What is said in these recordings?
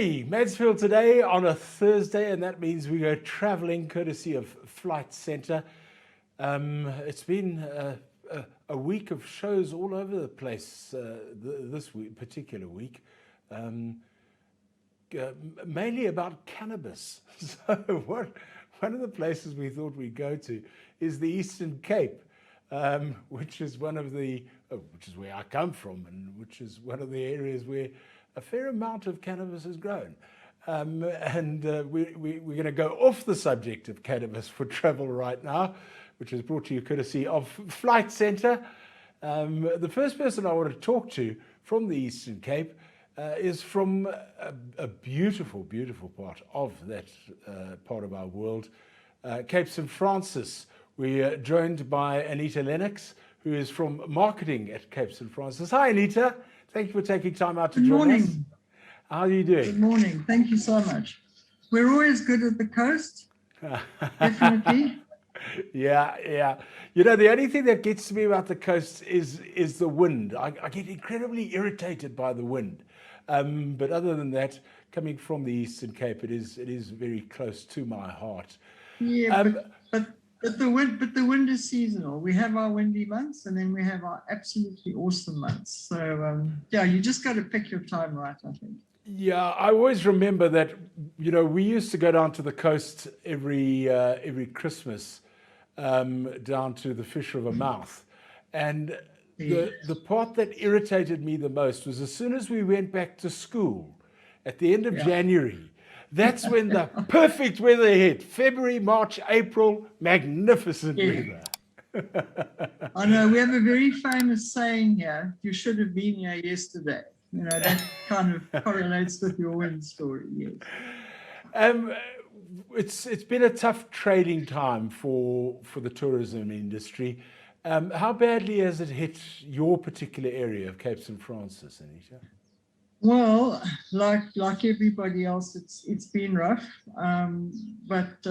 Hey, Mansfield today on a Thursday, and that means we go traveling courtesy of Flight Centre. It's been a week of shows all over the place this week, particular week, um, mainly about cannabis. So one of the places we thought we'd go to is the Eastern Cape, which is which is where I come from, and which is one of the areas where a fair amount of cannabis is grown. We're going to go off the subject of cannabis for travel right now, which is brought to you courtesy of Flight Centre. The first person I want to talk to from the Eastern Cape is from a beautiful, beautiful part of that part of our world, Cape St. Francis. We're joined by Anita Lennox, who is from marketing at Cape St. Francis. Hi, Anita. Thank you for taking time out to join us. Good morning. How are you doing? Good morning. Thank you so much. We're always good at the coast. Definitely. Yeah. You know, the only thing that gets to me about the coast is the wind. I get incredibly irritated by the wind. But other than that, coming from the Eastern Cape, it is very close to my heart. Yeah, but the wind is seasonal. We have our windy months, and then we have our absolutely awesome months. So yeah, you just got to pick your time right, I think. Yeah, I always remember that. You know, we used to go down to the coast every Christmas, down to the Fish River mouth, and the part that irritated me the most was as soon as we went back to school at the end of January. That's when the perfect weather hit. February, March, April, magnificent weather. I know, we have a very famous saying here, you should have been here yesterday. You know, that kind of correlates with your wind story, yes. It's been a tough trading time for the tourism industry. How badly has it hit your particular area of Cape St. Francis, Anita? Well, like everybody else, it's been rough, but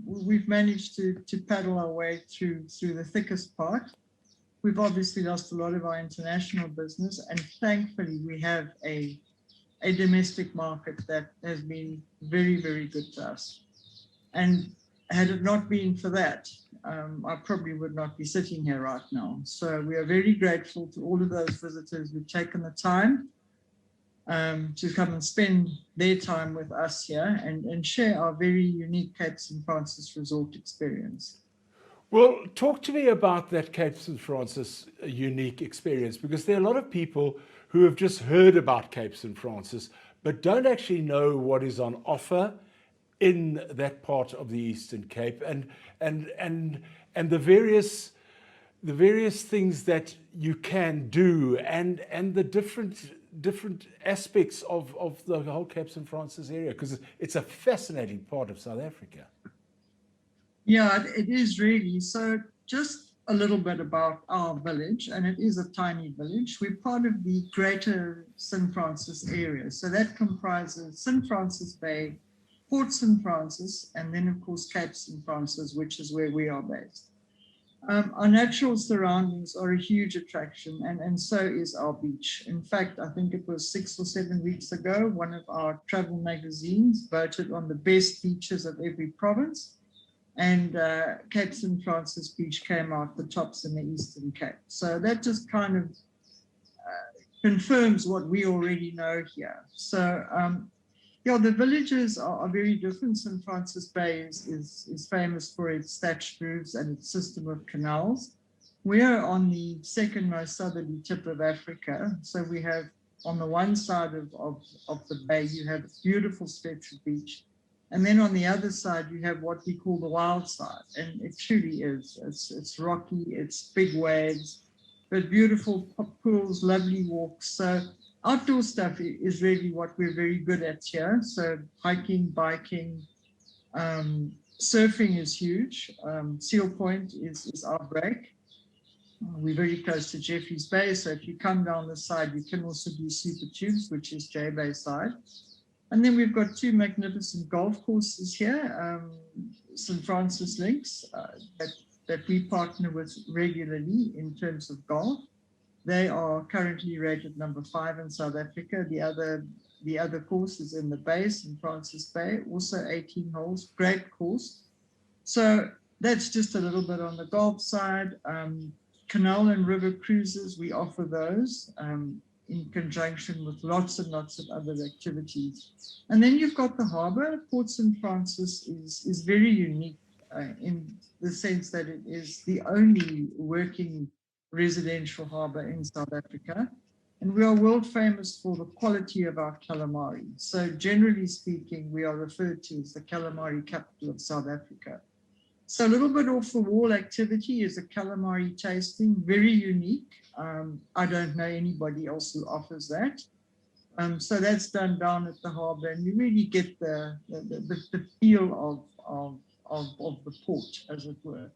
we've managed to paddle our way through the thickest part. We've obviously lost a lot of our international business, and thankfully we have a domestic market that has been very, very good to us. And had it not been for that, I probably would not be sitting here right now. So we are very grateful to all of those visitors who've taken the time to come and spend their time with us here and share our very unique Cape St. Francis resort experience. Well, talk to me about that Cape St. Francis unique experience, because there are a lot of people who have just heard about Cape St. Francis but don't actually know what is on offer in that part of the Eastern Cape and the various things that you can do and the different aspects of the whole Cape St. Francis area, because it's a fascinating part of South Africa. Yeah, it is really. So just a little bit about our village, and it is a tiny village. We're part of the greater St. Francis area. So that comprises St. Francis Bay, Port St. Francis, and then of course Cape St. Francis, which is where we are based. Our natural surroundings are a huge attraction, and so is our beach. In fact, I think it was 6 or 7 weeks ago, one of our travel magazines voted on the best beaches of every province, and Cape St. Francis Beach came out the tops in the Eastern Cape. So that just kind of confirms what we already know here. So yeah, the villages are very different. St. Francis Bay is famous for its thatched roofs and its system of canals. We are on the second most southerly tip of Africa. So we have, on the one side of the bay, you have a beautiful stretch of beach. And then on the other side, you have what we call the wild side. And it truly is. It's rocky, it's big waves, but beautiful pools, lovely walks. So outdoor stuff is really what we're very good at here. So hiking, biking, surfing is huge. Seal Point is our break. We're very close to Jeffreys Bay. So if you come down the side, you can also do Super Tubes, which is J Bay side. And then we've got 2 magnificent golf courses here, St. Francis Links, that we partner with regularly in terms of golf. They are currently rated number 5 in South Africa. The other the other course is in the bay, St. Francis Bay, also 18 holes, great course. So that's just a little bit on the golf side. Canal and river cruises, we offer those in conjunction with lots and lots of other activities. And then you've got the harbour. Port St. Francis is very unique in the sense that it is the only working residential harbour in South Africa. And we are world famous for the quality of our calamari. So generally speaking, we are referred to as the calamari capital of South Africa. So a little bit off the wall activity is a calamari tasting, very unique. I don't know anybody else who offers that. So that's done down at the harbour, and you really get the feel of the port, as it were.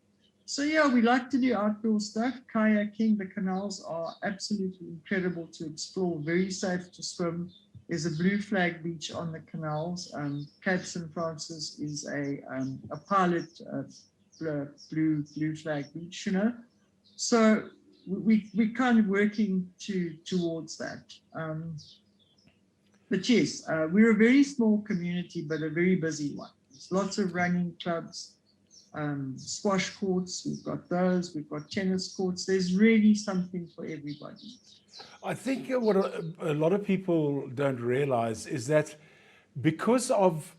So yeah, we like to do outdoor stuff, kayaking. The canals are absolutely incredible to explore, very safe to swim. There's a blue flag beach on the canals. Cape St. Francis is a pilot blue flag beach, you know. So we're kind of working towards that. But yes, we're a very small community, but a very busy one. There's lots of running clubs, squash courts, we've got those, we've got tennis courts. There's really something for everybody. I think what a lot of people don't realize is that because of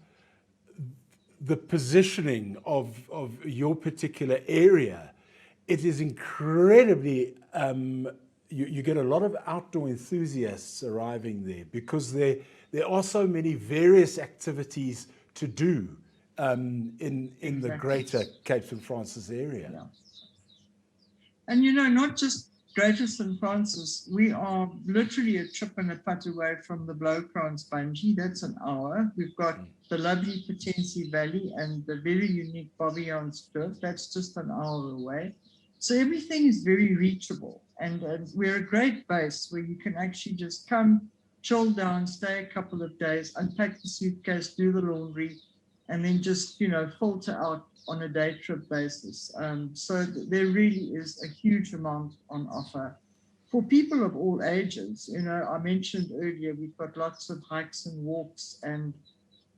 the positioning of your particular area, it is incredibly, you get a lot of outdoor enthusiasts arriving there because there are so many various activities to do in the greater Cape St. Francis area. Yeah. And you know, not just Greater St. Francis, we are literally a trip and a putt away from the Blowcrans Bungee. That's an hour. We've got the lovely Potensi Valley and the very unique Bobbejans Cliff. That's just an hour away. So everything is very reachable. And we're a great base where you can actually just come, chill down, stay a couple of days, unpack the suitcase, do the laundry, and then just, you know, filter out on a day trip basis. So there really is a huge amount on offer for people of all ages. You know, I mentioned earlier, we've got lots of hikes and walks, and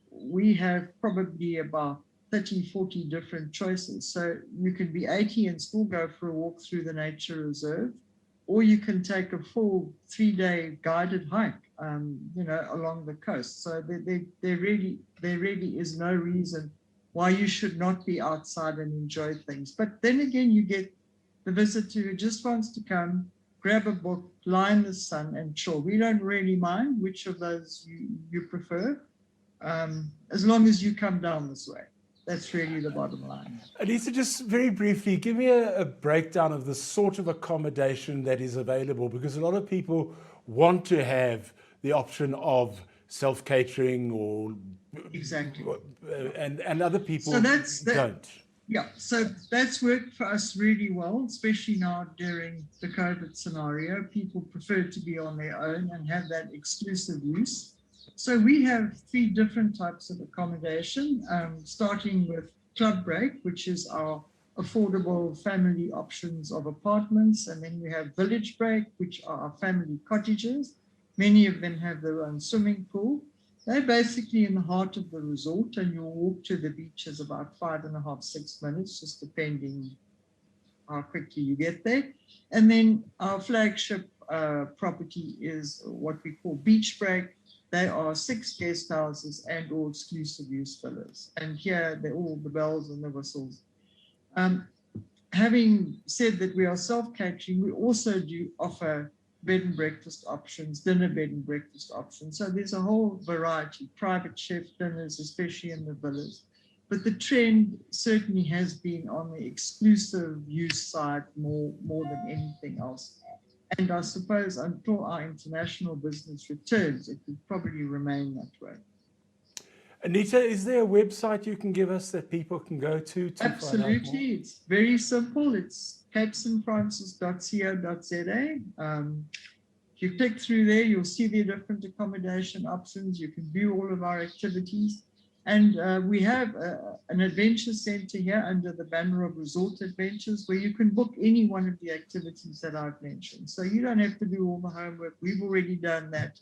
we have probably about 30, 40 different choices. So you can be 80 and still go for a walk through the nature reserve, or you can take a full 3-day guided hike, you know, along the coast. So there really is no reason why you should not be outside and enjoy things. But then again, you get the visitor who just wants to come, grab a book, lie in the sun and chill. We don't really mind which of those you prefer, as long as you come down this way. That's really the bottom line. Anita, just very briefly, give me a breakdown of the sort of accommodation that is available, because a lot of people want to have the option of self-catering or exactly, and other people don't. Yeah, so that's worked for us really well, especially now during the COVID scenario. People prefer to be on their own and have that exclusive use. So we have 3 different types of accommodation, starting with Club Break, which is our affordable family options of apartments. And then we have Village Break, which are our family cottages. Many of them have their own swimming pool. They're basically in the heart of the resort, and your walk to the beach is about 5.5, 6 minutes, just depending how quickly you get there. And then our flagship property is what we call Beach Break. They are 6 guest houses and all exclusive use villas. And here they're all the bells and the whistles. Having said that we are self-catering, we also do offer bed and breakfast options, dinner bed and breakfast options. So there's a whole variety, private chef dinners, especially in the villas. But the trend certainly has been on the exclusive use side more than anything else. And I suppose until our international business returns, it will probably remain that way. Anita, is there a website you can give us that people can go to Absolutely. It's very simple. It's capestfrancis.co.za. If you click through there, you'll see the different accommodation options. You can view all of our activities. And we have an adventure center here under the banner of Resort Adventures, where you can book any one of the activities that I've mentioned. So you don't have to do all the homework. We've already done that.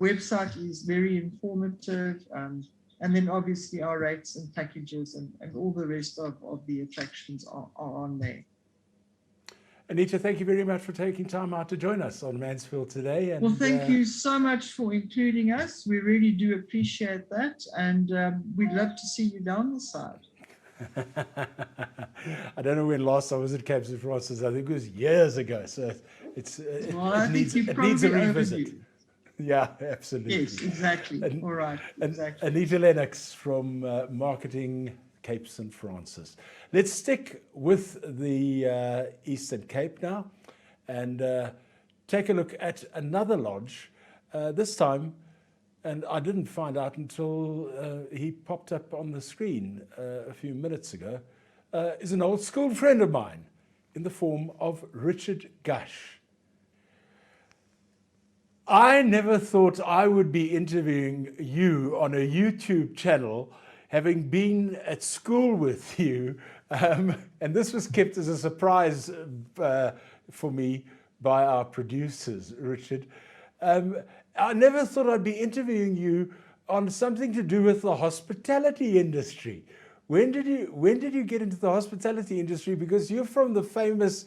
website is very informative. And then obviously our rates and packages and all the rest of the attractions are on there. Anita, thank you very much for taking time out to join us on Mansfield today. And, well, thank you so much for including us. We really do appreciate that. And we'd love to see you down the side. I don't know when last I was at Capes and Francis. I think it was years ago. So it needs a revisit. Overdue. Yeah, absolutely. Yes, exactly. All right. Exactly. Anita Lennox from Marketing Cape St. Francis. Let's stick with the Eastern Cape now and take a look at another lodge. This time, and I didn't find out until he popped up on the screen a few minutes ago, is an old school friend of mine in the form of Richard Gush. I never thought I would be interviewing you on a YouTube channel, having been at school with you, and this was kept as a surprise for me by our producers, Richard. I never thought I'd be interviewing you on something to do with the hospitality industry. When did you get into the hospitality industry? Because you're from the famous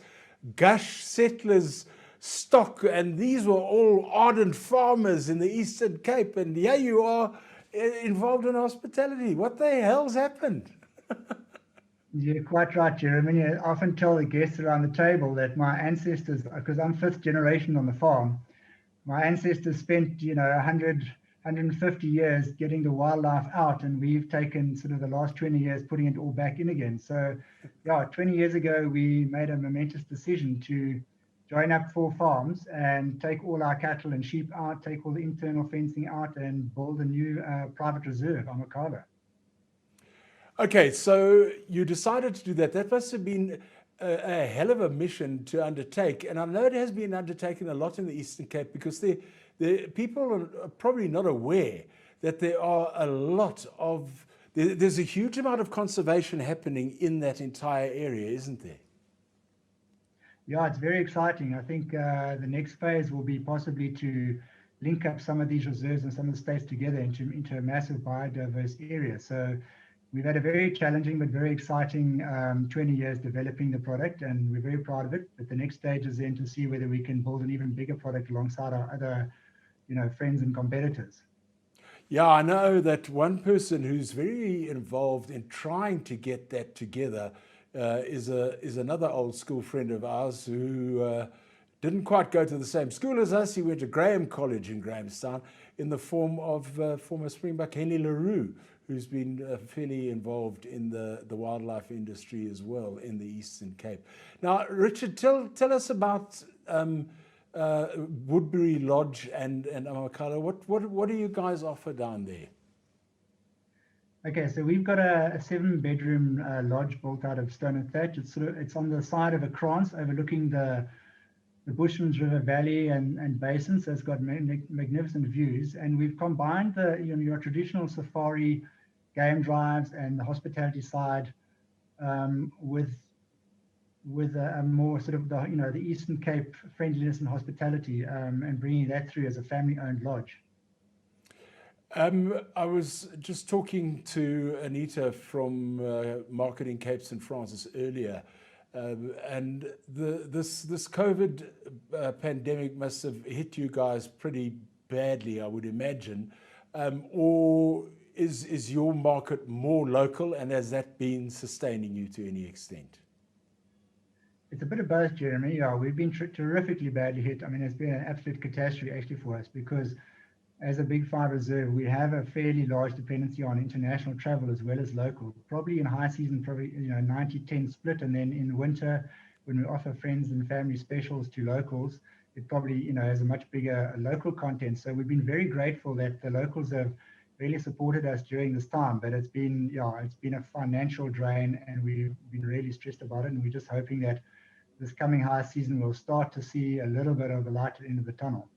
Gush settlers stock, and these were all ardent farmers in the Eastern Cape, and here you are involved in hospitality. What the hell's happened? You're quite right, Jeremy. I often tell the guests around the table that my ancestors, because I'm fifth generation on the farm, my ancestors spent 150 years getting the wildlife out, and we've taken sort of the last 20 years putting it all back in again. So yeah, 20 years ago we made a momentous decision to join up 4 farms and take all our cattle and sheep out, take all the internal fencing out, and build a new private reserve on Makala. Okay, so you decided to do that. That must have been a hell of a mission to undertake. And I know it has been undertaken a lot in the Eastern Cape, because the people are probably not aware that there are a lot of, there's a huge amount of conservation happening in that entire area, isn't there? Yeah, it's very exciting. I think the next phase will be possibly to link up some of these reserves and some of the states together into a massive biodiverse area. So we've had a very challenging but very exciting 20 years developing the product, and we're very proud of it. But the next stage is then to see whether we can build an even bigger product alongside our other, friends and competitors. Yeah, I know that one person who's very involved in trying to get that together is another old school friend of ours who didn't quite go to the same school as us. He went to Graham College in Grahamstown, in the form of former Springbok Henny LaRue, who's been fairly involved in the wildlife industry as well in the Eastern Cape. Now, Richard, tell us about Woodbury Lodge and Amakala. What do you guys offer down there? Okay, so we've got a 7-bedroom lodge built out of stone and thatch. It's on the side of a krantz overlooking the Bushman's River Valley and basin, so it's got magnificent views. And we've combined your traditional safari game drives and the hospitality side with a more sort of the Eastern Cape friendliness and hospitality, and bringing that through as a family-owned lodge. I was just talking to Anita from Marketing Cape St. Francis earlier, and this COVID pandemic must have hit you guys pretty badly, I would imagine. Or is your market more local, and has that been sustaining you to any extent? It's a bit of both, Jeremy. Yeah, we've been terrifically badly hit. I mean, it's been an absolute catastrophe actually for us, because as a Big Five reserve, we have a fairly large dependency on international travel as well as local. Probably in high season, 90-10 split, and then in winter, when we offer friends and family specials to locals, it probably has a much bigger local content. So we've been very grateful that the locals have really supported us during this time. But it's been a financial drain, and we've been really stressed about it. And we're just hoping that this coming high season we'll start to see a little bit of the light at the end of the tunnel.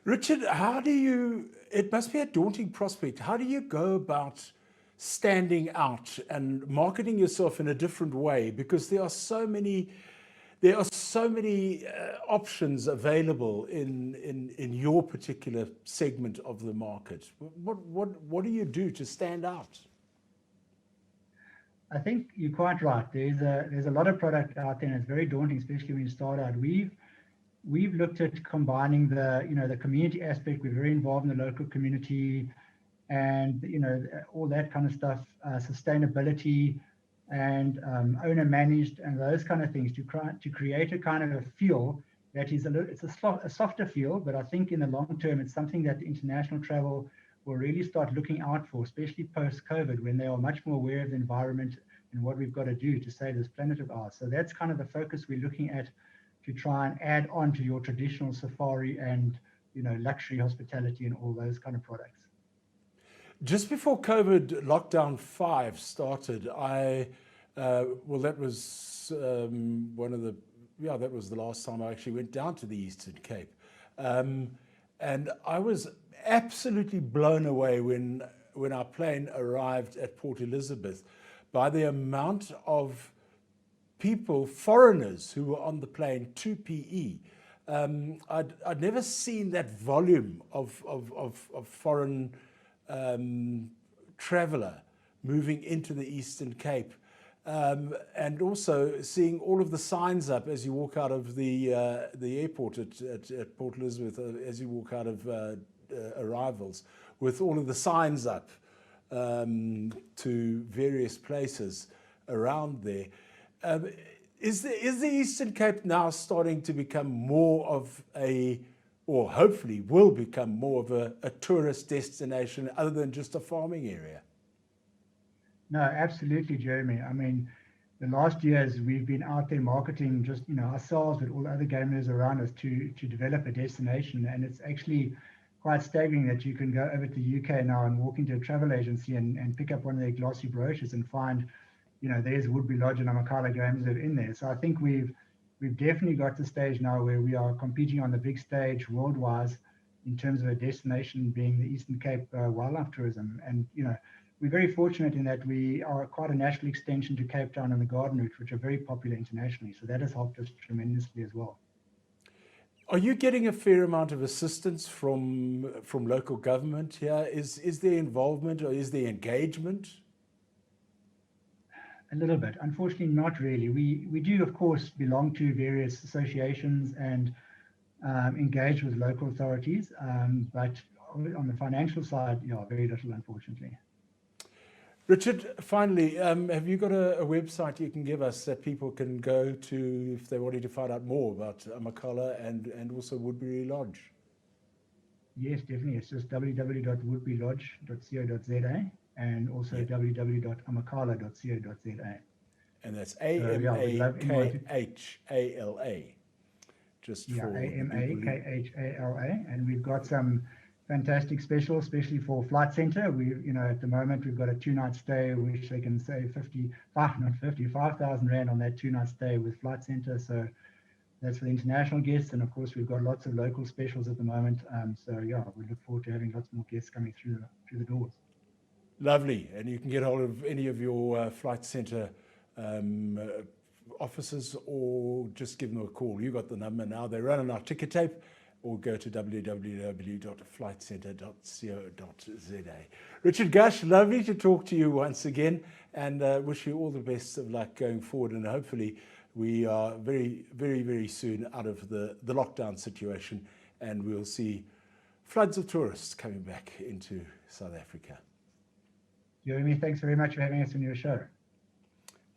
Richard, it must be a daunting prospect. How do you go about standing out and marketing yourself in a different way? Because there are so many There are so many options available in your particular segment of the market. What do you do to stand out? I think you're quite right. There's a lot of product out there, and it's very daunting, especially when you start out. We've looked at combining the community aspect. We're very involved in the local community, and all that kind of stuff, sustainability, and owner managed, and those kind of things to create a kind of a feel that is a softer feel. But I think in the long term, it's something that international travel will really start looking out for, especially post-COVID, when they are much more aware of the environment and what we've got to do to save this planet of ours. So that's kind of the focus we're looking at, to try and add on to your traditional safari and luxury hospitality and all those kind of products. Just before COVID lockdown 5 started, that was that was the last time I actually went down to the Eastern Cape. And I was absolutely blown away when our plane arrived at Port Elizabeth by the amount of people, foreigners, who were on the plane to PE. I'd never seen that volume of foreign traveller moving into the Eastern Cape, and also seeing all of the signs up as you walk out of the airport at Port Elizabeth, as you walk out of arrivals, with all of the signs up to various places around there. Is the Eastern Cape now starting to become more of or hopefully will become more of a tourist destination other than just a farming area? No, absolutely, Jeremy. I mean, the last years we've been out there marketing just ourselves, but all the other gamers around us to develop a destination, and it's actually quite staggering that you can go over to the UK now and walk into a travel agency and pick up one of their glossy brochures and find, there's Woodbury Lodge and Amakhala Games in there. So I think we've definitely got to the stage now where we are competing on the big stage worldwide in terms of a destination being the Eastern Cape wildlife tourism. And, we're very fortunate in that we are quite a natural extension to Cape Town and the Garden Route, which are very popular internationally. So that has helped us tremendously as well. Are you getting a fair amount of assistance from local government here? Is there involvement or is there engagement? A little bit. Unfortunately, not really. We do, of course, belong to various associations and engage with local authorities, but on the financial side, very little, unfortunately. Richard, finally, have you got a website you can give us that people can go to if they wanted to find out more about Amakhala and also Woodbury Lodge? Yes, definitely. It's just www.woodburylodge.co.za and also www.amakhala.co.za. And that's AMAKHALA. Just for AMAKHALA. And we've got some fantastic specials, especially for Flight Centre. At the moment, we've got a 2-night stay, which they can save 5,000 Rand on that 2-night stay with Flight Centre. So that's for the international guests. And of course, we've got lots of local specials at the moment. We look forward to having lots more guests coming through the doors. Lovely. And you can get hold of any of your Flight Centre officers, or just give them a call. You got the number now. They run on our ticket tape, or go to www.flightcentre.co.za. Richard Gush, lovely to talk to you once again, and wish you all the best of luck going forward. And hopefully we are very, very, very soon out of the lockdown situation, and we'll see floods of tourists coming back into South Africa. Jeremy, thanks very much for having us on your show.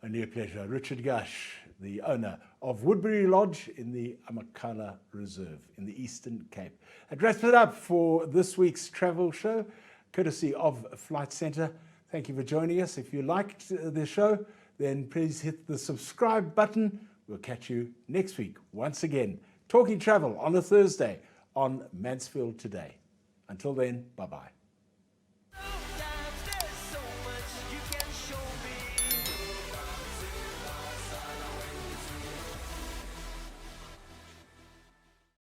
Only a pleasure. Richard Gush, the owner of Woodbury Lodge in the Amakhala Reserve in the Eastern Cape. That wraps it up for this week's travel show, courtesy of Flight Centre. Thank you for joining us. If you liked the show, then please hit the subscribe button. We'll catch you next week once again, talking travel on a Thursday on Mansfield Today. Until then, bye-bye.